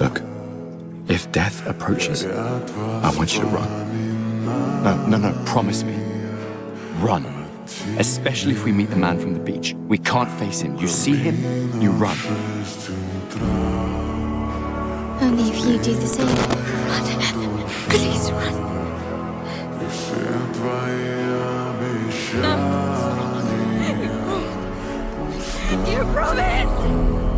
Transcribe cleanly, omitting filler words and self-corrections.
Look, if death approaches, I want you to run. No, promise me. Run. Especially if we meet the man from the beach. We can't face him. You see him, you run. Only if you do the same. Run. Please run. No. You promised!